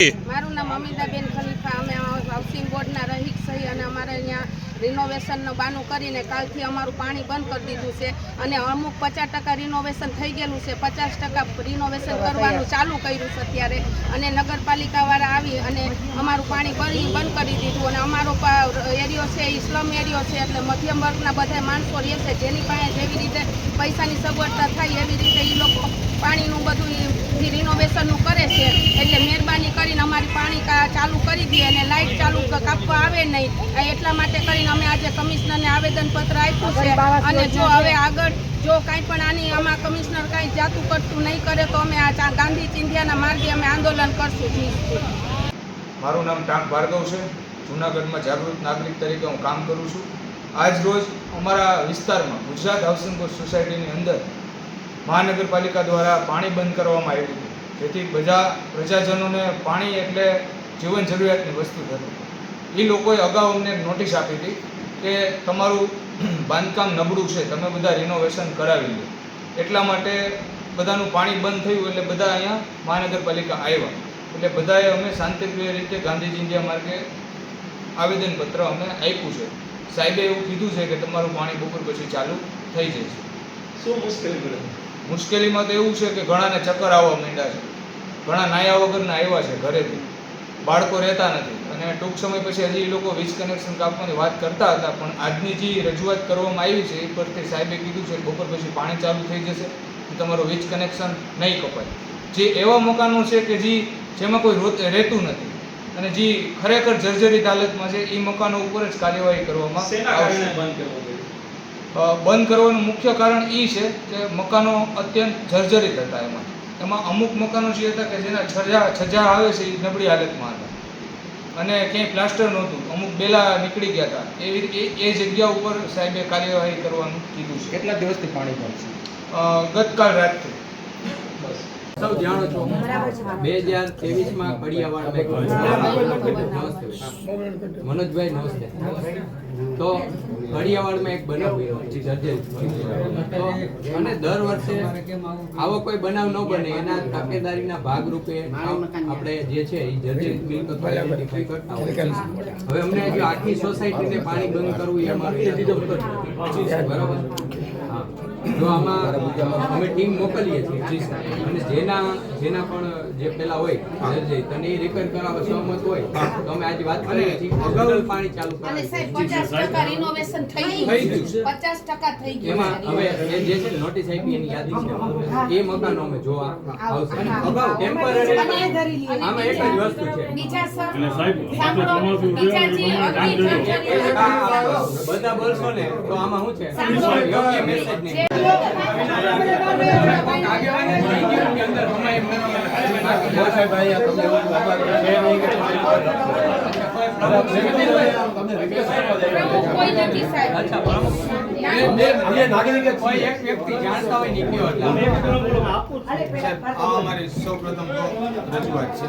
મારું નામ અમિતાબેન ખલીફા, અમે હાઉસિંગ બોર્ડના રહીક સહી અને અમારે અહીંયા રિનોવેશનનું બાનું કરીને કાલથી અમારું પાણી બંધ કરી દીધું છે અને અમુક 50% રિનોવેશન થઈ ગયેલું છે, 50% રિનોવેશન કરવાનું ચાલુ કર્યું છે અત્યારે, અને નગરપાલિકાવાળા આવી અને અમારું પાણી બંધ કરી દીધું. અને અમારો એરિયો છે એ સ્લમ એરિયો છે, એટલે મધ્યમ વર્ગના બધા માણસો રહે છે, જેની પાસે જેવી રીતે પૈસાની સગવડતા થાય એવી રીતે એ લોકો પાણીનું બધું રિનોવેશનનું કરે છે. એટલે મહેરબાની કરીને અમારી પાણી ચાલુ કરી દે અને લાઇટ ચાલુ કાપવા આવે નહીં, એટલા માટે કરીને અમે આજે કમિશનરને આવેદનપત્ર આપ્યું છે. અને જો હવે આગળ જો કાંઈ પણ આની આમાં કમિશનર કાંઈ જાતું કરતું નહીં કરે તો અમે આ ગાંધી ચિંધ્યાના માર્ગે અમે આંદોલન કરશું. મારું નામ ટાંક ભાર્ગવ છે. જૂનાગઢમાં જાગૃત નાગરિક તરીકે હું કામ કરું છું. આજ રોજ અમારા વિસ્તારમાં ગુજરાત હાઉસિંગ બોર્ડ સોસાયટીની અંદર મહાનગરપાલિકા દ્વારા પાણી બંધ કરવામાં આવ્યું હતું, જેથી બધા પ્રજાજનોને પાણી એટલે જીવન જરૂરિયાતની વસ્તુ હતી. એ લોકોએ અગાઉ અમને નોટિસ આપી હતી કે તમારું બાંધકામ નબળું છે, તમે બધા રિનોવેશન કરાવી લો. એટલા માટે બધાનું પાણી બંધ થયું, એટલે બધા અહીંયા મહાનગરપાલિકા આવ્યા. એટલે બધાએ અમે શાંતિપ્રિય રીતે ગાંધી ચિંધ્યા માર્ગે આવેદનપત્ર અમે આપ્યું છે. સાહેબે એવું કીધું છે કે તમારું પાણી બપોર પછી ચાલુ થઈ જશે. શું મુશ્કેલી પડે? મુશ્કેલીમાં તો એવું છે કે ઘણાને ચક્કર આવવા માંડ્યા છે, ઘણા નાયા વગરના આવ્યા છે ઘરેથી, બાળકો રહેતા નથી. અને ટૂંક સમય પછી હજી એ લોકો વીજ કનેક્શન કાપવાની વાત કરતા હતા, પણ આજની જે રજૂઆત કરવામાં આવી છે એ પરથી સાહેબે કીધું છે બપોર પછી પાણી ચાલુ થઈ જશે, તમારું વીજ કનેક્શન નહીં કપાય. જે એવા મકાનો છે કે જેમાં કોઈ રહેતું નથી અને જે ખરેખર જર્જરિત હાલતમાં છે, એ મકાનો ઉપર જ કાર્યવાહી કરવામાં આવશે. બંધ કરવાનું મુખ્ય કારણ એ છે કે મકાનો અત્યંત જર્જરિત હતા. એમાં અમુક મકાનો જે હતા કે જેના છજા આવે છે એ નબળી હાલતમાં હતા અને ક્યાંય પ્લાસ્ટર નહોતું, અમુક બેલા નીકળી ગયા હતા. એ જગ્યા ઉપર સાહેબે કાર્યવાહી કરવાનું કીધું છે. કેટલા દિવસથી પાણી બંધ છે? ગતકાલ રાતથી. સૌ જાણો છો 2023માં કડિયાવાડમાં મનોજભાઈ નમસ્તે. તો કડિયાવાડમાં એક બનાવ તો અને દર વર્ષે આવો કોઈ બનાવ ન બને એના તકેદારીના ભાગરૂપે આપણે જે છે એ જર્જરિત મિલકતો આઈડેન્ટિફાઈ કરતા હોય. હવે અમને જો આખી સોસાયટીને પાણી બંધ કરવું એ અમારું બરાબર. જો આમાં અમે ટીમ મોકલીએ છીએ અને જેના પણ જે પેલા હોય તને એ રિપેર કરાવવા સહમત હોય તો અમે આજે વાત કરીએ છીએ અગાઉ પાણી ચાલુ અને સાહેબ 50% રિનોવેશન થઈ ગયું છે, 50% થઈ ગયું. એમાં હવે એ જે છે નોટિસ આપી એની યાદી છે, એ મકાનો અમે જોવા આવશે. અગાઉ ટેમ્પરરી આમાં એક જ વસ્તુ છે, બીજા બધા બોલશો ને તો આમાં શું છે યોગ્ય મેસેજ નહીં. કોઈ એક વ્યક્તિ જાણતા હોય નીકળ્યો આ અમારી સૌપ્રથમ રજૂઆત છે.